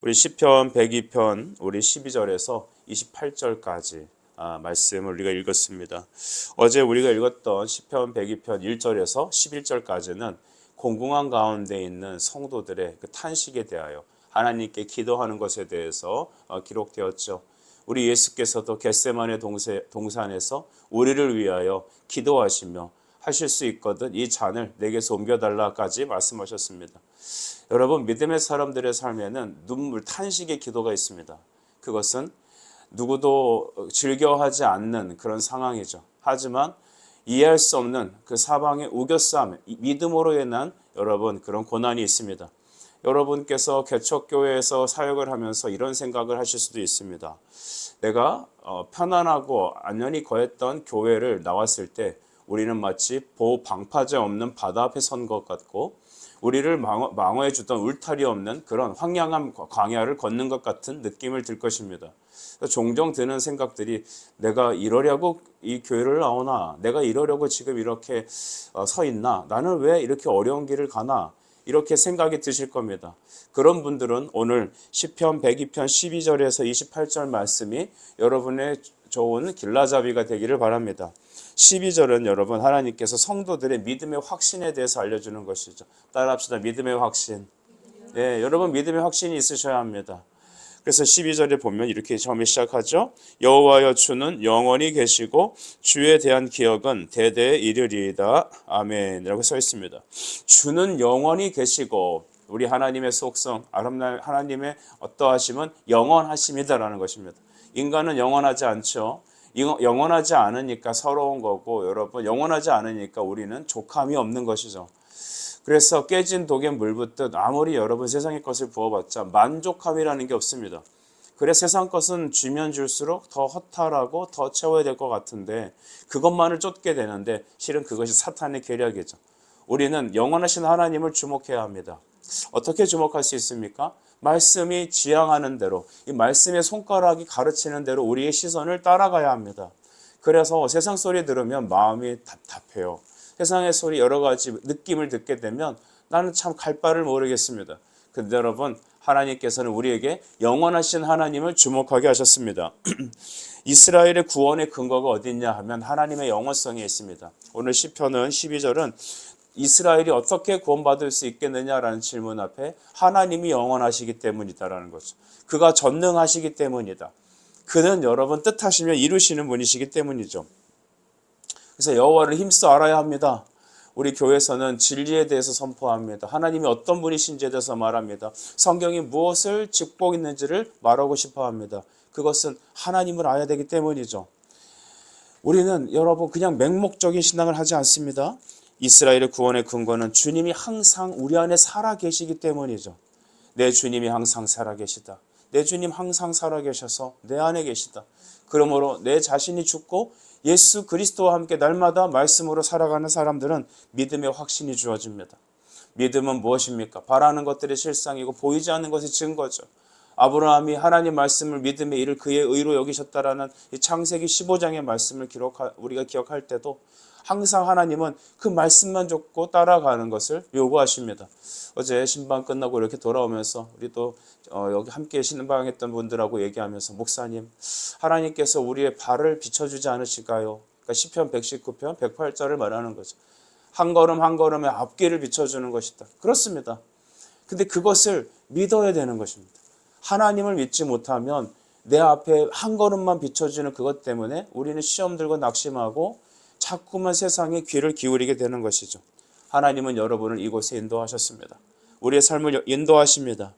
우리 시편 102편 우리 12절에서 28절까지 말씀을 우리가 읽었습니다. 어제 우리가 읽었던 시편 102편 1절에서 11절까지는 공공한 가운데 있는 성도들의 그 탄식에 대하여 하나님께 기도하는 것에 대해서 기록되었죠. 우리 예수께서도 겟세마네 동산에서 우리를 위하여 기도하시며 하실 수 있거든 이 잔을 내게서 옮겨달라까지 말씀하셨습니다. 여러분, 믿음의 사람들의 삶에는 눈물, 탄식의 기도가 있습니다. 그것은 누구도 즐겨하지 않는 그런 상황이죠. 하지만 이해할 수 없는 그 사방의 우겨싸움, 믿음으로 인한 여러분 그런 고난이 있습니다. 여러분께서 개척교회에서 사역을 하면서 이런 생각을 하실 수도 있습니다. 내가 편안하고 안연히 거했던 교회를 나왔을 때 우리는 마치 보호방파제 없는 바다 앞에 선 것 같고 우리를 방어해 주던 울타리 없는 그런 황량한 광야를 걷는 것 같은 느낌을 들 것입니다. 종종 드는 생각들이 내가 이러려고 이 교회를 나오나? 내가 이러려고 지금 이렇게 서 있나? 나는 왜 이렇게 어려운 길을 가나? 이렇게 생각이 드실 겁니다. 그런 분들은 오늘 시편 102편 12절에서 28절 말씀이 여러분의 좋은 길라잡이가 되기를 바랍니다. 12절은 여러분 하나님께서 성도들의 믿음의 확신에 대해서 알려주는 것이죠. 따라합시다. 믿음의 확신. 네, 여러분 믿음의 확신이 있으셔야 합니다. 그래서 12절에 보면 이렇게 처음에 시작하죠. 여호와여 주는 영원히 계시고 주에 대한 기억은 대대에 이르리이다. 아멘 라고 써 있습니다. 주는 영원히 계시고 우리 하나님의 속성, 하나님의 어떠하심은 영원하심이다라는 것입니다. 인간은 영원하지 않죠. 영원하지 않으니까 서러운 거고 여러분 영원하지 않으니까 우리는 족함이 없는 것이죠. 그래서 깨진 독에 물 붓듯 아무리 여러분 세상의 것을 부어봤자 만족함이라는 게 없습니다. 그래 세상 것은 주면 줄수록 더 허탈하고 더 채워야 될 것 같은데 그것만을 쫓게 되는데 실은 그것이 사탄의 계략이죠. 우리는 영원하신 하나님을 주목해야 합니다. 어떻게 주목할 수 있습니까? 말씀이 지향하는 대로 이 말씀의 손가락이 가르치는 대로 우리의 시선을 따라가야 합니다. 그래서 세상 소리 들으면 마음이 답답해요. 세상의 소리 여러 가지 느낌을 듣게 되면 나는 참 갈 바를 모르겠습니다. 근데 여러분 하나님께서는 우리에게 영원하신 하나님을 주목하게 하셨습니다. 이스라엘의 구원의 근거가 어디 있냐 하면 하나님의 영원성에 있습니다. 오늘 시편은 12절은 이스라엘이 어떻게 구원받을 수 있겠느냐라는 질문 앞에 하나님이 영원하시기 때문이다라는 거죠. 그가 전능하시기 때문이다. 그는 여러분 뜻하시면 이루시는 분이시기 때문이죠. 그래서 여호와를 힘써 알아야 합니다. 우리 교회에서는 진리에 대해서 선포합니다. 하나님이 어떤 분이신지에 대해서 말합니다. 성경이 무엇을 짚고 있는지를 말하고 싶어 합니다. 그것은 하나님을 알아야 되기 때문이죠. 우리는 여러분 그냥 맹목적인 신앙을 하지 않습니다. 이스라엘의 구원의 근거는 주님이 항상 우리 안에 살아 계시기 때문이죠. 내 주님이 항상 살아 계시다. 내 주님 항상 살아 계셔서 내 안에 계시다. 그러므로 내 자신이 죽고 예수 그리스도와 함께 날마다 말씀으로 살아가는 사람들은 믿음의 확신이 주어집니다. 믿음은 무엇입니까? 바라는 것들의 실상이고 보이지 않는 것의 증거죠. 아브라함이 하나님 말씀을 믿음의 일을 그의 의로 여기셨다라는 이 창세기 15장의 말씀을 우리가 기억할 때도 항상 하나님은 그 말씀만 줬고 따라가는 것을 요구하십니다. 어제 신방 끝나고 이렇게 돌아오면서 우리 또 여기 함께 신방했던 분들하고 얘기하면서 목사님 하나님께서 우리의 발을 비춰주지 않으실까요? 그러니까 시편 119편 108절을 말하는 거죠. 한 걸음 한 걸음의 앞길을 비춰주는 것이다. 그렇습니다. 근데 그것을 믿어야 되는 것입니다. 하나님을 믿지 못하면 내 앞에 한 걸음만 비춰주는 그것 때문에 우리는 시험 들고 낙심하고 자꾸만 세상에 귀를 기울이게 되는 것이죠. 하나님은 여러분을 이곳에 인도하셨습니다. 우리의 삶을 인도하십니다.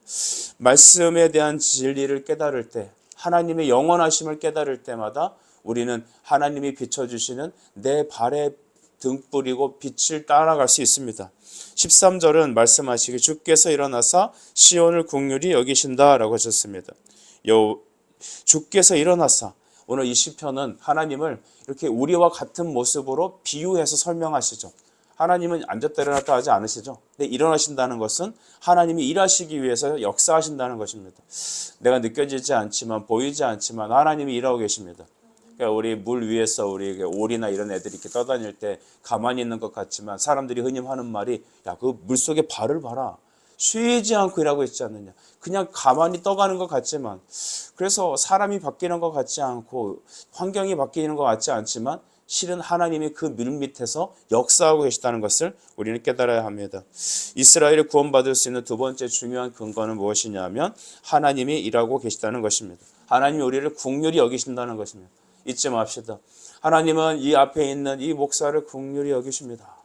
말씀에 대한 진리를 깨달을 때 하나님의 영원하심을 깨달을 때마다 우리는 하나님이 비춰주시는 내 발에 등불이고 빛을 따라갈 수 있습니다. 13절은 말씀하시기 주께서 일어나사 시온을 긍휼히 여기신다라고 하셨습니다. 주께서 일어나사 오늘 이 시편은 하나님을 이렇게 우리와 같은 모습으로 비유해서 설명하시죠. 하나님은 앉았다 일어났다 하지 않으시죠. 근데 일어나신다는 것은 하나님이 일하시기 위해서 역사하신다는 것입니다. 내가 느껴지지 않지만 보이지 않지만 하나님이 일하고 계십니다. 그러니까 우리 물 위에서 우리 오리나 이런 애들이 이렇게 떠다닐 때 가만히 있는 것 같지만 사람들이 흔히 하는 말이 야, 그 물속에 발을 봐라. 쉬지 않고 일하고 있지 않느냐. 그냥 가만히 떠가는 것 같지만, 그래서 사람이 바뀌는 것 같지 않고 환경이 바뀌는 것 같지 않지만 실은 하나님이 그 밑에서 역사하고 계시다는 것을 우리는 깨달아야 합니다. 이스라엘이 구원받을 수 있는 두 번째 중요한 근거는 무엇이냐면 하나님이 일하고 계시다는 것입니다. 하나님이 우리를 긍휼히 여기신다는 것입니다. 잊지 맙시다. 하나님은 이 앞에 있는 이 목사를 긍휼히 여기십니다.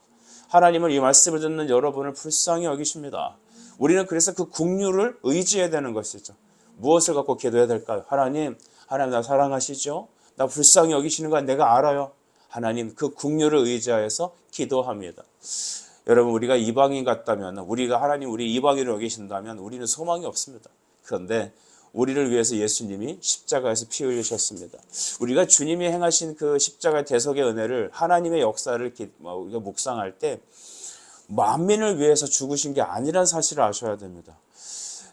하나님은 이 말씀을 듣는 여러분을 불쌍히 여기십니다. 우리는 그래서 그 긍휼을 의지해야 되는 것이죠. 무엇을 갖고 기도해야 될까요? 하나님 나 사랑하시죠? 나 불쌍히 여기시는 거 내가 알아요. 하나님 그 긍휼을 의지하여서 기도합니다. 여러분 우리가 이방인 같다면 우리가 하나님 우리 이방인을 여기신다면 우리는 소망이 없습니다. 그런데 우리를 위해서 예수님이 십자가에서 피 흘리셨습니다. 우리가 주님이 행하신 그 십자가의 대속의 은혜를 하나님의 역사를 우리가 묵상할 때 만민을 위해서 죽으신 게 아니란 사실을 아셔야 됩니다.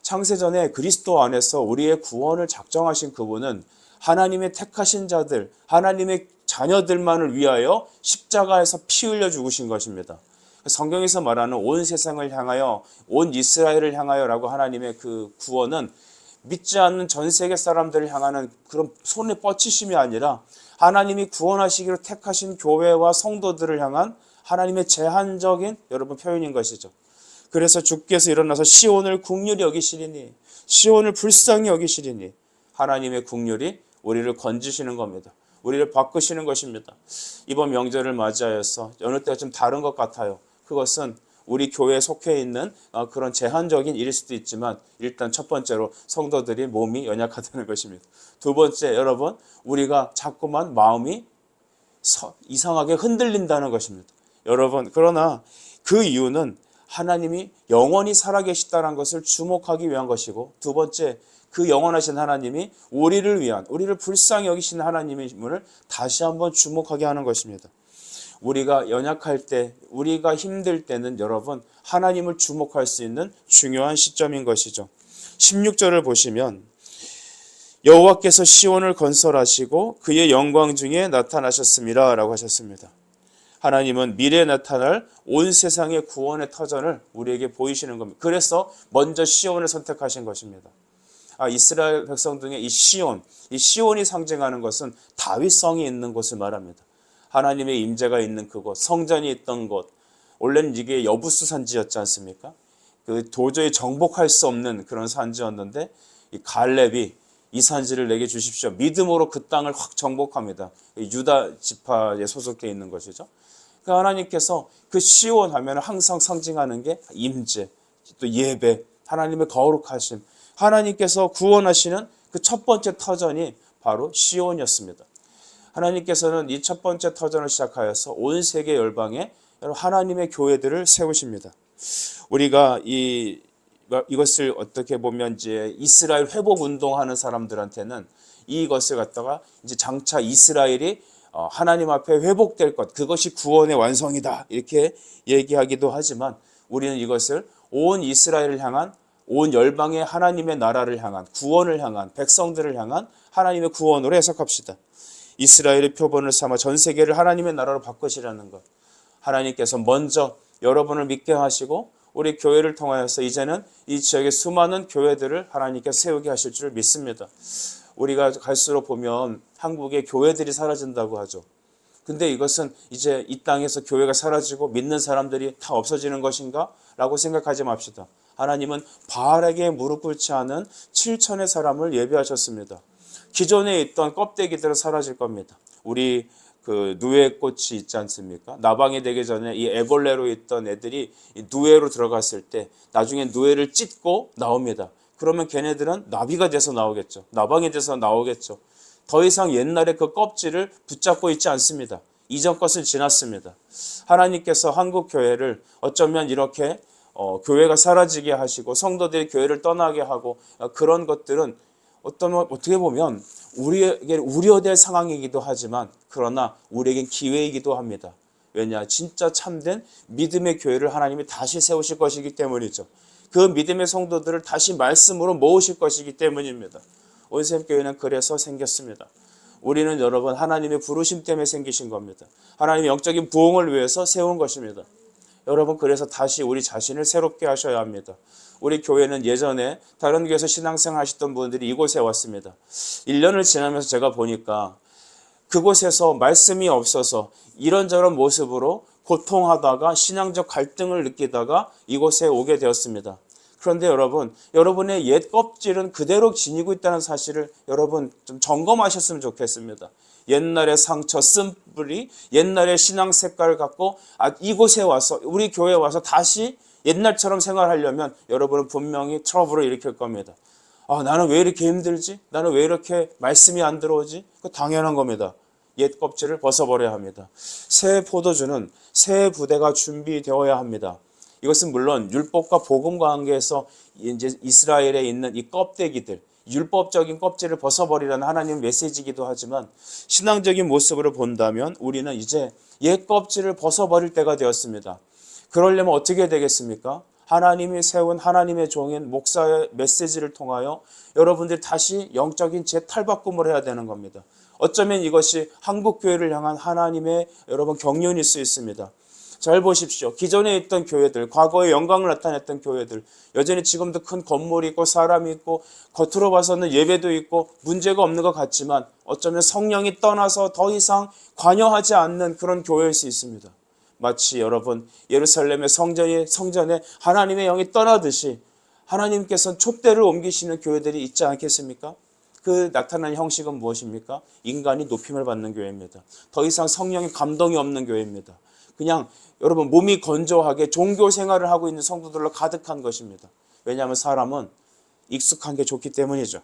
창세전에 그리스도 안에서 우리의 구원을 작정하신 그분은 하나님의 택하신 자들, 하나님의 자녀들만을 위하여 십자가에서 피 흘려 죽으신 것입니다. 성경에서 말하는 온 세상을 향하여, 온 이스라엘을 향하여라고 하나님의 그 구원은 믿지 않는 전 세계 사람들을 향하는 그런 손에 뻗치심이 아니라 하나님이 구원하시기로 택하신 교회와 성도들을 향한 하나님의 제한적인 여러분 표현인 것이죠. 그래서 주께서 일어나서 시온을 긍휼히 여기시리니, 시온을 불쌍히 여기시리니 하나님의 긍휼이 우리를 건지시는 겁니다. 우리를 바꾸시는 것입니다. 이번 명절을 맞이하여서 어느 때가 좀 다른 것 같아요. 그것은 우리 교회에 속해 있는 그런 제한적인 일일 수도 있지만 일단 첫 번째로 성도들이 몸이 연약하다는 것입니다. 두 번째 여러분 우리가 자꾸만 마음이 이상하게 흔들린다는 것입니다. 여러분 그러나 그 이유는 하나님이 영원히 살아계시다는 것을 주목하기 위한 것이고 두 번째 그 영원하신 하나님이 우리를 위한 우리를 불쌍히 여기시는 하나님임을 다시 한번 주목하게 하는 것입니다. 우리가 연약할 때 우리가 힘들 때는 여러분 하나님을 주목할 수 있는 중요한 시점인 것이죠. 16절을 보시면 여호와께서 시온을 건설하시고 그의 영광 중에 나타나셨습니다 라고 하셨습니다. 하나님은 미래에 나타날 온 세상의 구원의 터전을 우리에게 보이시는 겁니다. 그래서 먼저 시온을 선택하신 것입니다. 이스라엘 백성 중에 이 시온이 상징하는 것은 다윗성이 있는 곳을 말합니다. 하나님의 임재가 있는 그곳, 성전이 있던 곳. 원래는 이게 여부수 산지였지 않습니까? 그 도저히 정복할 수 없는 그런 산지였는데 이 갈렙이 이 산지를 내게 주십시오. 믿음으로 그 땅을 확 정복합니다. 유다 지파에 소속되어 있는 것이죠. 그 하나님께서 그 시온 하면 항상 상징하는 게 임재, 또 예배, 하나님의 거룩하심. 하나님께서 구원하시는 그 첫 번째 터전이 바로 시온이었습니다. 하나님께서는 이 첫 번째 터전을 시작하여서 온 세계 열방에 하나님의 교회들을 세우십니다. 우리가 이것을 어떻게 보면 이제 이스라엘 회복 운동하는 사람들한테는 이것을 갖다가 이제 장차 이스라엘이 하나님 앞에 회복될 것, 그것이 구원의 완성이다 이렇게 얘기하기도 하지만 우리는 이것을 온 이스라엘을 향한 온 열방의 하나님의 나라를 향한 구원을 향한 백성들을 향한 하나님의 구원으로 해석합시다. 이스라엘의 표본을 삼아 전 세계를 하나님의 나라로 바꾸시라는 것. 하나님께서 먼저 여러분을 믿게 하시고 우리 교회를 통하여서 이제는 이 지역의 수많은 교회들을 하나님께서 세우게 하실 줄 믿습니다. 우리가 갈수록 보면 한국의 교회들이 사라진다고 하죠. 근데 이것은 이제 이 땅에서 교회가 사라지고 믿는 사람들이 다 없어지는 것인가? 라고 생각하지 맙시다. 하나님은 바알에게 무릎 꿇지 않은 7천의 사람을 예비하셨습니다. 기존에 있던 껍데기들은 사라질 겁니다. 우리 그 누에꽃이 있지 않습니까? 나방이 되기 전에 이 애벌레로 있던 애들이 이 누에로 들어갔을 때 나중에 누에를 찢고 나옵니다. 그러면 걔네들은 나비가 돼서 나오겠죠. 나방이 돼서 나오겠죠. 더 이상 옛날에 그 껍질을 붙잡고 있지 않습니다. 이전 것은 지났습니다. 하나님께서 한국 교회를 어쩌면 이렇게 교회가 사라지게 하시고 성도들이 교회를 떠나게 하고 그런 것들은 어떻게 보면 우리에게 우려될 상황이기도 하지만 그러나 우리에겐 기회이기도 합니다. 왜냐? 진짜 참된 믿음의 교회를 하나님이 다시 세우실 것이기 때문이죠. 그 믿음의 성도들을 다시 말씀으로 모으실 것이기 때문입니다. 온샘교회는 그래서 생겼습니다. 우리는 여러분 하나님의 부르심 때문에 생기신 겁니다. 하나님의 영적인 부흥을 위해서 세운 것입니다. 여러분 그래서 다시 우리 자신을 새롭게 하셔야 합니다. 우리 교회는 예전에 다른 교회에서 신앙생활 하셨던 분들이 이곳에 왔습니다. 1년을 지나면서 제가 보니까 그곳에서 말씀이 없어서 이런저런 모습으로 고통하다가 신앙적 갈등을 느끼다가 이곳에 오게 되었습니다. 그런데 여러분, 여러분의 옛 껍질은 그대로 지니고 있다는 사실을 여러분 좀 점검하셨으면 좋겠습니다. 옛날의 상처, 쓴뿌리, 옛날의 신앙 색깔을 갖고 이곳에 와서, 우리 교회에 와서 다시 옛날처럼 생활하려면 여러분은 분명히 트러블을 일으킬 겁니다. 나는 왜 이렇게 힘들지? 나는 왜 이렇게 말씀이 안 들어오지? 그 당연한 겁니다. 옛 껍질을 벗어버려야 합니다. 새 포도주는 새 부대가 준비되어야 합니다. 이것은 물론 율법과 복음 관계에서 이제 이스라엘에 있는 이 껍데기들, 율법적인 껍질을 벗어버리라는 하나님의 메시지이기도 하지만 신앙적인 모습으로 본다면 우리는 이제 옛 껍질을 벗어버릴 때가 되었습니다. 그러려면 어떻게 되겠습니까? 하나님이 세운 하나님의 종인 목사의 메시지를 통하여 여러분들이 다시 영적인 재탈바꿈을 해야 되는 겁니다. 어쩌면 이것이 한국교회를 향한 하나님의 여러분 경륜일 수 있습니다. 잘 보십시오. 기존에 있던 교회들, 과거에 영광을 나타냈던 교회들, 여전히 지금도 큰 건물이 있고 사람이 있고 겉으로 봐서는 예배도 있고 문제가 없는 것 같지만 어쩌면 성령이 떠나서 더 이상 관여하지 않는 그런 교회일 수 있습니다. 마치 여러분 예루살렘의 성전에 하나님의 영이 떠나듯이 하나님께서는 촛대를 옮기시는 교회들이 있지 않겠습니까? 그 나타나는 형식은 무엇입니까? 인간이 높임을 받는 교회입니다. 더 이상 성령의 감동이 없는 교회입니다. 그냥 여러분 몸이 건조하게 종교 생활을 하고 있는 성도들로 가득한 것입니다. 왜냐하면 사람은 익숙한 게 좋기 때문이죠.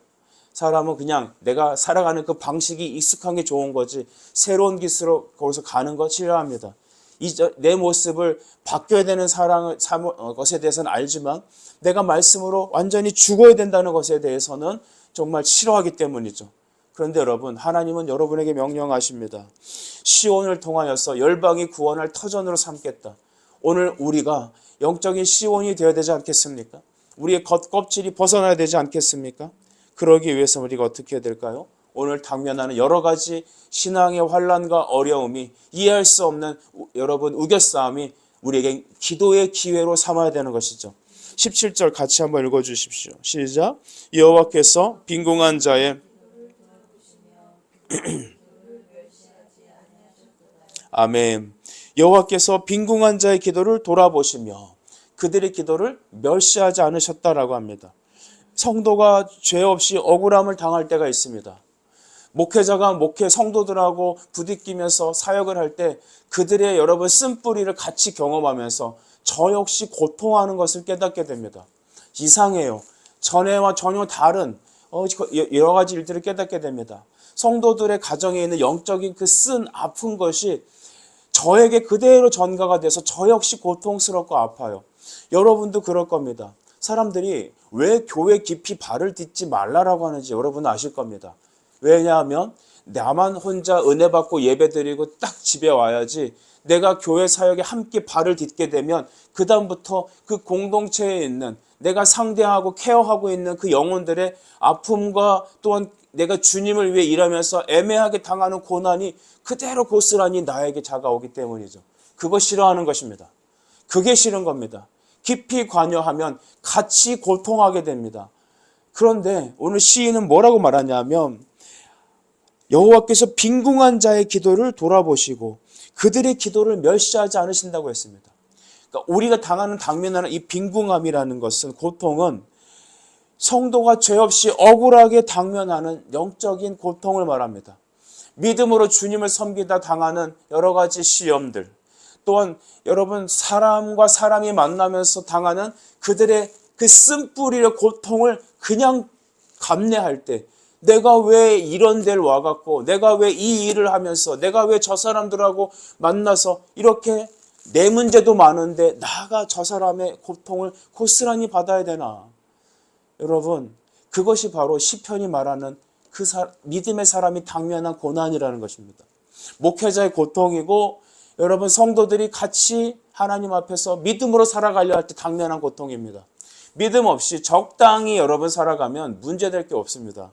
사람은 그냥 내가 살아가는 그 방식이 익숙한 게 좋은 거지 새로운 기술로 거기서 가는 거 싫어합니다. 내 모습을 바뀌어야 되는 것에 대해서는 알지만 내가 말씀으로 완전히 죽어야 된다는 것에 대해서는 정말 싫어하기 때문이죠. 그런데 여러분, 하나님은 여러분에게 명령하십니다. 시온을 통하여서 열방이 구원할 터전으로 삼겠다. 오늘 우리가 영적인 시온이 되어야 되지 않겠습니까? 우리의 겉껍질이 벗어나야 되지 않겠습니까? 그러기 위해서 우리가 어떻게 해야 될까요? 오늘 당면하는 여러 가지 신앙의 환난과 어려움이 이해할 수 없는 여러분 우겨싸움이 우리에게 기도의 기회로 삼아야 되는 것이죠. 17절 같이 한번 읽어주십시오. 시작. 여호와께서 빈궁한 자의 아멘. 여호와께서 빈궁한 자의 기도를 돌아보시며 그들의 기도를 멸시하지 않으셨다라고 합니다. 성도가 죄 없이 억울함을 당할 때가 있습니다. 목회자가 성도들하고 부딪히면서 사역을 할 때 그들의 여러분 쓴뿌리를 같이 경험하면서 저 역시 고통하는 것을 깨닫게 됩니다. 이상해요. 전에와 전혀 다른 여러 가지 일들을 깨닫게 됩니다. 성도들의 가정에 있는 영적인 그 쓴 아픈 것이 저에게 그대로 전가가 돼서 저 역시 고통스럽고 아파요. 여러분도 그럴 겁니다. 사람들이 왜 교회 깊이 발을 딛지 말라라고 하는지 여러분은 아실 겁니다. 왜냐하면 나만 혼자 은혜 받고 예배 드리고 딱 집에 와야지 내가 교회 사역에 함께 발을 딛게 되면 그 다음부터 그 공동체에 있는 내가 상대하고 케어하고 있는 그 영혼들의 아픔과 또한 내가 주님을 위해 일하면서 애매하게 당하는 고난이 그대로 고스란히 나에게 다가오기 때문이죠. 그거 싫어하는 것입니다. 그게 싫은 겁니다. 깊이 관여하면 같이 고통하게 됩니다. 그런데 오늘 시인은 뭐라고 말하냐면 여호와께서 빈궁한 자의 기도를 돌아보시고 그들의 기도를 멸시하지 않으신다고 했습니다. 그러니까 우리가 당면하는 이 빈궁함이라는 것은 고통은 성도가 죄 없이 억울하게 당면하는 영적인 고통을 말합니다. 믿음으로 주님을 섬기다 당하는 여러 가지 시험들, 또한 여러분 사람과 사람이 만나면서 당하는 그들의 그 쓴뿌리의 고통을 그냥 감내할 때 내가 왜 이런 데를 와갖고 내가 왜 이 일을 하면서 내가 왜 저 사람들하고 만나서 이렇게 내 문제도 많은데 나가 저 사람의 고통을 고스란히 받아야 되나. 여러분 그것이 바로 시편이 말하는 그 믿음의 사람이 당면한 고난이라는 것입니다. 목회자의 고통이고 여러분 성도들이 같이 하나님 앞에서 믿음으로 살아가려 할 때 당면한 고통입니다. 믿음 없이 적당히 여러분 살아가면 문제될 게 없습니다.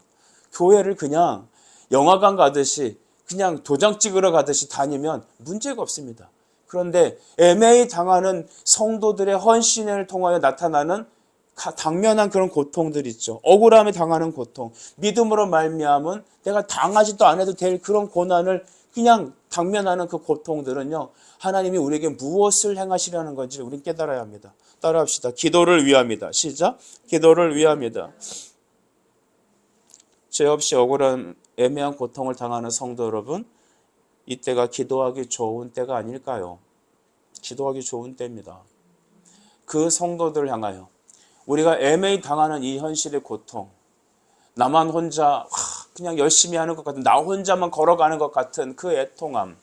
교회를 그냥 영화관 가듯이 그냥 도장 찍으러 가듯이 다니면 문제가 없습니다. 그런데 애매히 당하는 성도들의 헌신을 통하여 나타나는 당면한 그런 고통들 있죠. 억울함에 당하는 고통, 믿음으로 말미암은 내가 당하지도 않아도 될 그런 고난을 그냥 당면하는 그 고통들은요, 하나님이 우리에게 무엇을 행하시려는 건지 우리는 깨달아야 합니다. 따라합시다. 기도를 위함이다. 시작. 기도를 위함이다. 죄 없이 억울한 애매한 고통을 당하는 성도 여러분, 이때가 기도하기 좋은 때가 아닐까요? 기도하기 좋은 때입니다. 그 성도들을 향하여 우리가 애매히 당하는 이 현실의 고통, 나만 혼자 그냥 열심히 하는 것 같은, 나 혼자만 걸어가는 것 같은 그 애통함,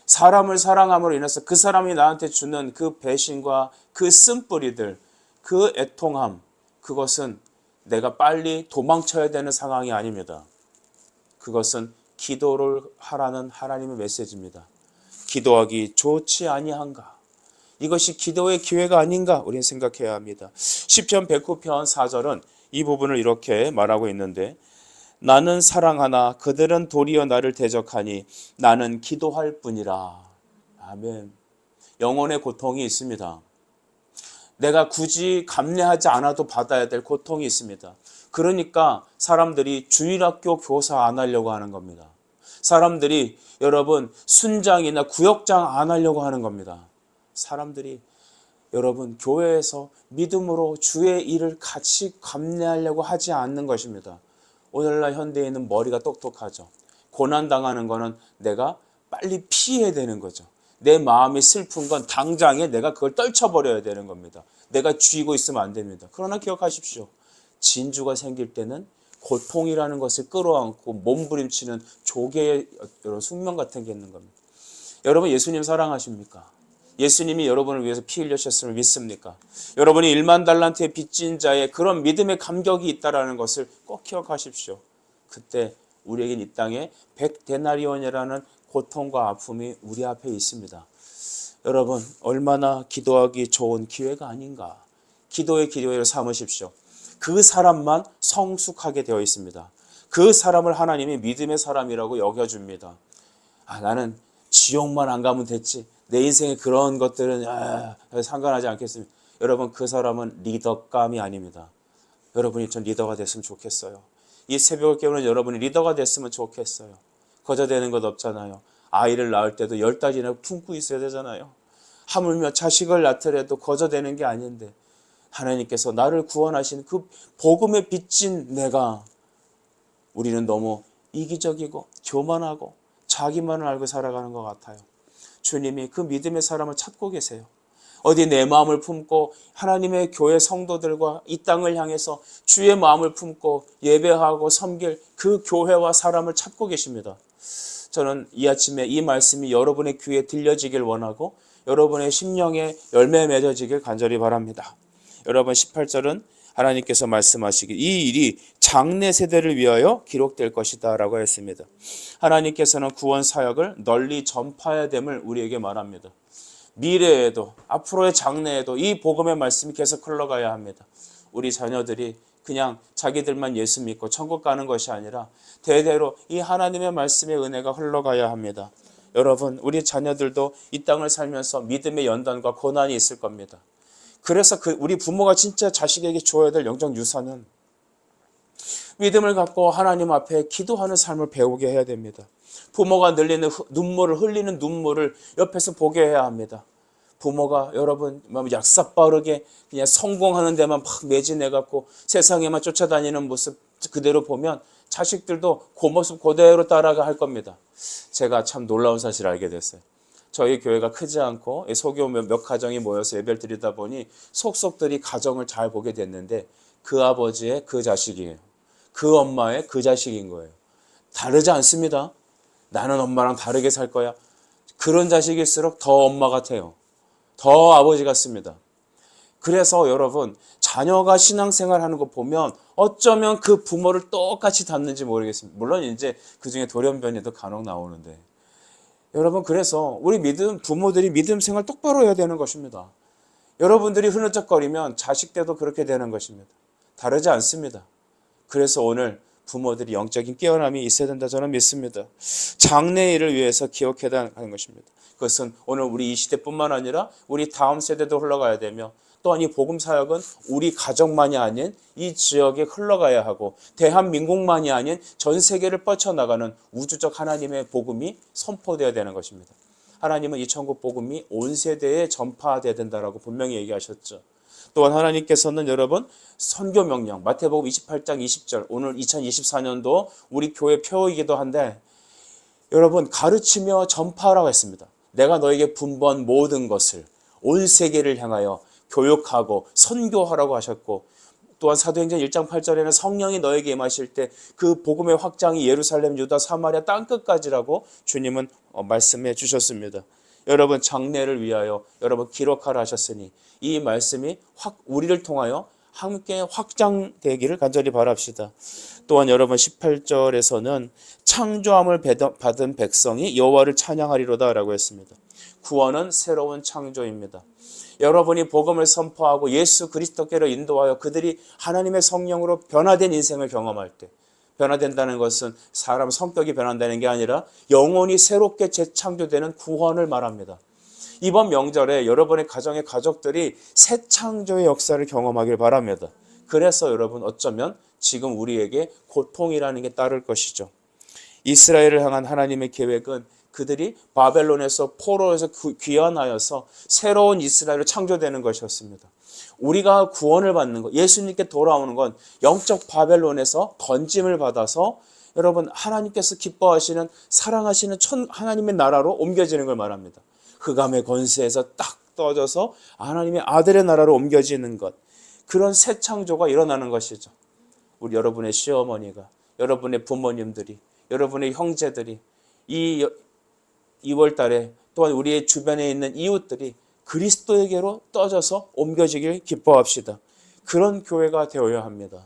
사람을 사랑함으로 인해서 그 사람이 나한테 주는 그 배신과 그 쓴뿌리들, 그 애통함, 그것은 내가 빨리 도망쳐야 되는 상황이 아닙니다. 그것은 기도를 하라는 하나님의 메시지입니다. 기도하기 좋지 아니한가? 이것이 기도의 기회가 아닌가? 우리는 생각해야 합니다. 시편 109편 4절은 이 부분을 이렇게 말하고 있는데, 나는 사랑하나 그들은 도리어 나를 대적하니 나는 기도할 뿐이라. 아멘. 영혼의 고통이 있습니다. 내가 굳이 감내하지 않아도 받아야 될 고통이 있습니다. 그러니까 사람들이 주일학교 교사 안 하려고 하는 겁니다. 사람들이 여러분 순장이나 구역장 안 하려고 하는 겁니다. 사람들이 여러분 교회에서 믿음으로 주의 일을 같이 감내하려고 하지 않는 것입니다. 오늘날 현대인은 머리가 똑똑하죠. 고난당하는 거는 내가 빨리 피해야 되는 거죠. 내 마음이 슬픈 건 당장에 내가 그걸 떨쳐버려야 되는 겁니다. 내가 쥐고 있으면 안 됩니다. 그러나 기억하십시오. 진주가 생길 때는 고통이라는 것을 끌어안고 몸부림치는 조개의 숙명 같은 게 있는 겁니다. 여러분 예수님 사랑하십니까? 예수님이 여러분을 위해서 피 흘리셨음을 믿습니까? 여러분이 1만 달란트의 빚진 자의 그런 믿음의 감격이 있다는 것을 꼭 기억하십시오. 그때 우리에겐 이 땅에 100데나리온이라는 고통과 아픔이 우리 앞에 있습니다. 여러분 얼마나 기도하기 좋은 기회가 아닌가. 기도의 기회를 삼으십시오. 그 사람만 성숙하게 되어 있습니다. 그 사람을 하나님이 믿음의 사람이라고 여겨줍니다. 나는 지옥만 안 가면 됐지. 내 인생에 그런 것들은 상관하지 않겠습니다. 여러분 그 사람은 리더감이 아닙니다. 여러분이 전 리더가 됐으면 좋겠어요. 이 새벽을 깨우는 여러분이 리더가 됐으면 좋겠어요. 거저되는 것 없잖아요. 아이를 낳을 때도 10달이나 품고 있어야 되잖아요. 하물며 자식을 낳더라도 거저되는 게 아닌데 하나님께서 나를 구원하신 그 복음에 빚진 내가, 우리는 너무 이기적이고 교만하고 자기만을 알고 살아가는 것 같아요. 주님이 그 믿음의 사람을 찾고 계세요. 어디 내 마음을 품고 하나님의 교회 성도들과 이 땅을 향해서 주의 마음을 품고 예배하고 섬길 그 교회와 사람을 찾고 계십니다. 저는 이 아침에 이 말씀이 여러분의 귀에 들려지길 원하고 여러분의 심령에 열매 맺어지길 간절히 바랍니다. 여러분 18절은 하나님께서 말씀하시길 이 일이 장래 세대를 위하여 기록될 것이다 라고 했습니다. 하나님께서는 구원 사역을 널리 전파해야 됨을 우리에게 말합니다. 미래에도 앞으로의 장래에도 이 복음의 말씀이 계속 흘러가야 합니다. 우리 자녀들이 그냥 자기들만 예수 믿고 천국 가는 것이 아니라 대대로 이 하나님의 말씀의 은혜가 흘러가야 합니다. 여러분 우리 자녀들도 이 땅을 살면서 믿음의 연단과 고난이 있을 겁니다. 그래서 우리 부모가 진짜 자식에게 줘야 될 영적 유산은 믿음을 갖고 하나님 앞에 기도하는 삶을 배우게 해야 됩니다. 부모가 흘리는 눈물을 옆에서 보게 해야 합니다. 부모가 여러분 약삭 빠르게 그냥 성공하는 데만 막 매진해갖고 세상에만 쫓아다니는 모습 그대로 보면 자식들도 그 모습 그대로 따라가 할 겁니다. 제가 참 놀라운 사실을 알게 됐어요. 저희 교회가 크지 않고 소규모 몇 가정이 모여서 예배를 드리다 보니 속속들이 가정을 잘 보게 됐는데 그 아버지의 그 자식이에요. 그 엄마의 그 자식인 거예요. 다르지 않습니다. 나는 엄마랑 다르게 살 거야. 그런 자식일수록 더 엄마 같아요. 더 아버지 같습니다. 그래서 여러분 자녀가 신앙생활하는 거 보면 어쩌면 그 부모를 똑같이 닮는지 모르겠습니다. 물론 이제 그중에 돌연변이도 간혹 나오는데 여러분 그래서 우리 부모들이 믿음 생활 똑바로 해야 되는 것입니다. 여러분들이 흐느적거리면 자식 때도 그렇게 되는 것입니다. 다르지 않습니다. 그래서 오늘 부모들이 영적인 깨어남이 있어야 된다 저는 믿습니다. 장래의 일을 위해서 기억해야 하는 것입니다. 그것은 오늘 우리 이 시대뿐만 아니라 우리 다음 세대도 흘러가야 되며 또한 이 복음 사역은 우리 가정만이 아닌 이 지역에 흘러가야 하고 대한민국만이 아닌 전 세계를 뻗쳐나가는 우주적 하나님의 복음이 선포되어야 되는 것입니다. 하나님은 이 천국 복음이 온 세대에 전파되어야 된다라고 분명히 얘기하셨죠. 또한 하나님께서는 여러분 선교 명령 마태복음 28장 20절 오늘 2024년도 우리 교회 표이기도 한데 여러분 가르치며 전파하라고 했습니다. 내가 너에게 분부한 모든 것을 온 세계를 향하여 교육하고 선교하라고 하셨고 또한 사도행전 1장 8절에는 성령이 너에게 임하실 때 그 복음의 확장이 예루살렘, 유다, 사마리아 땅끝까지라고 주님은 말씀해 주셨습니다. 여러분 장래를 위하여 여러분 기록하라 하셨으니 이 말씀이 우리를 통하여 함께 확장되기를 간절히 바랍시다. 또한 여러분 18절에서는 창조함을 받은 백성이 여호와를 찬양하리로다 라고 했습니다. 구원은 새로운 창조입니다. 여러분이 복음을 선포하고 예수 그리스도께로 인도하여 그들이 하나님의 성령으로 변화된 인생을 경험할 때 변화된다는 것은 사람 성격이 변한다는 게 아니라 영혼이 새롭게 재창조되는 구원을 말합니다. 이번 명절에 여러분의 가정의 가족들이 새 창조의 역사를 경험하길 바랍니다. 그래서 여러분 어쩌면 지금 우리에게 고통이라는 게 따를 것이죠. 이스라엘을 향한 하나님의 계획은 그들이 바벨론에서 포로에서 귀환하여서 새로운 이스라엘을 창조되는 것이었습니다. 우리가 구원을 받는 것, 예수님께 돌아오는 건 영적 바벨론에서 건짐을 받아서 여러분 하나님께서 기뻐하시는 사랑하시는 하나님의 나라로 옮겨지는 걸 말합니다. 흑암의 권세에서 딱 떠져서 하나님의 아들의 나라로 옮겨지는 것, 그런 새 창조가 일어나는 것이죠. 우리 여러분의 시어머니가, 여러분의 부모님들이, 여러분의 형제들이 이 2월 달에 또한 우리의 주변에 있는 이웃들이 그리스도에게로 떠져서 옮겨지길 기뻐합시다. 그런 교회가 되어야 합니다.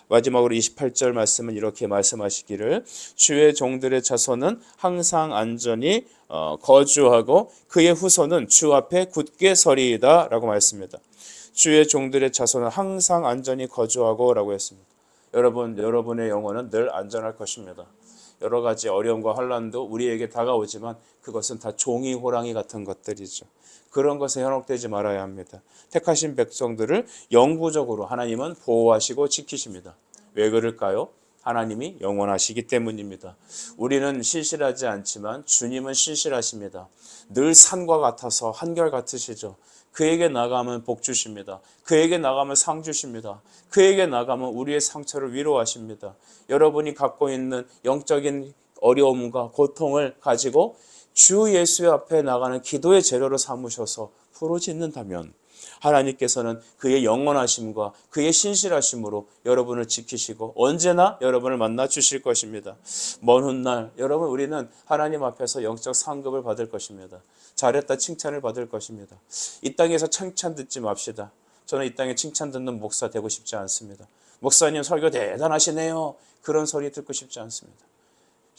마지막으로 28절 말씀은 이렇게 말씀하시기를 주의 종들의 자손은 항상 안전히 거주하고 그의 후손은 주 앞에 굳게 서리이다 라고 말했습니다. 주의 종들의 자손은 항상 안전히 거주하고 라고 했습니다. 여러분의 영혼은 늘 안전할 것입니다. 여러 가지 어려움과 환난도 우리에게 다가오지만 그것은 다 종이 호랑이 같은 것들이죠. 그런 것에 현혹되지 말아야 합니다. 택하신 백성들을 영구적으로 하나님은 보호하시고 지키십니다. 왜 그럴까요? 하나님이 영원하시기 때문입니다. 우리는 신실하지 않지만 주님은 신실하십니다. 늘 산과 같아서 한결같으시죠. 그에게 나가면 복 주십니다. 그에게 나가면 상 주십니다. 그에게 나가면 우리의 상처를 위로하십니다. 여러분이 갖고 있는 영적인 어려움과 고통을 가지고 주 예수의 앞에 나가는 기도의 재료로 삼으셔서 부르짖는다면 하나님께서는 그의 영원하심과 그의 신실하심으로 여러분을 지키시고 언제나 여러분을 만나 주실 것입니다. 먼 훗날 여러분 우리는 하나님 앞에서 영적 상급을 받을 것입니다. 잘했다 칭찬을 받을 것입니다. 이 땅에서 칭찬 듣지 맙시다. 저는 이 땅에 칭찬 듣는 목사 되고 싶지 않습니다. 목사님 설교 대단하시네요. 그런 소리 듣고 싶지 않습니다.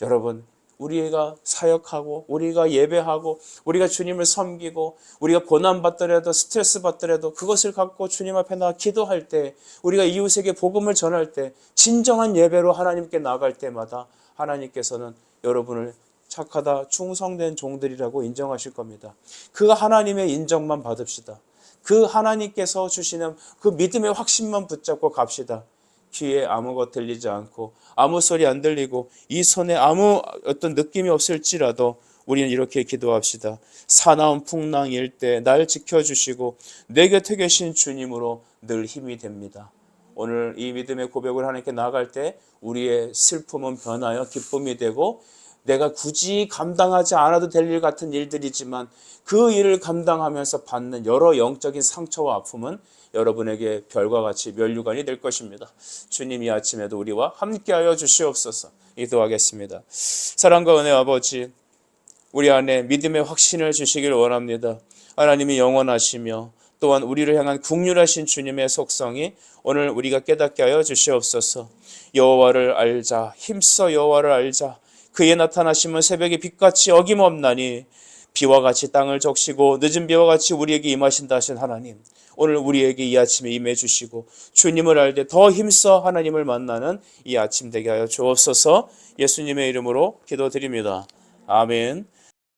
여러분 우리가 사역하고 우리가 예배하고 우리가 주님을 섬기고 우리가 고난받더라도 스트레스 받더라도 그것을 갖고 주님 앞에 나가 기도할 때 우리가 이웃에게 복음을 전할 때 진정한 예배로 하나님께 나아갈 때마다 하나님께서는 여러분을 착하다 충성된 종들이라고 인정하실 겁니다. 그 하나님의 인정만 받읍시다. 그 하나님께서 주시는 그 믿음의 확신만 붙잡고 갑시다. 귀에 아무것 들리지 않고 아무 소리 안 들리고 이 손에 아무 어떤 느낌이 없을지라도 우리는 이렇게 기도합시다. 사나운 풍랑일 때 날 지켜주시고 내 곁에 계신 주님으로 늘 힘이 됩니다. 오늘 이 믿음의 고백을 하나님께 나아갈 때 우리의 슬픔은 변하여 기쁨이 되고 내가 굳이 감당하지 않아도 될 일 같은 일들이지만 그 일을 감당하면서 받는 여러 영적인 상처와 아픔은 여러분에게 별과 같이 면류관이 될 것입니다. 주님 이 아침에도 우리와 함께하여 주시옵소서. 기도하겠습니다. 사랑과 은혜 아버지, 우리 안에 믿음의 확신을 주시길 원합니다. 하나님이 영원하시며 또한 우리를 향한 긍휼하신 주님의 속성이 오늘 우리가 깨닫게 하여 주시옵소서. 여호와를 알자, 힘써 여호와를 알자. 그의 나타나심은 새벽의 빛같이 어김없나니 비와 같이 땅을 적시고 늦은 비와 같이 우리에게 임하신다 하신 하나님, 오늘 우리에게 이 아침에 임해 주시고 주님을 알되 더 힘써 하나님을 만나는 이 아침 되게 하여 주옵소서. 예수님의 이름으로 기도드립니다. 아멘.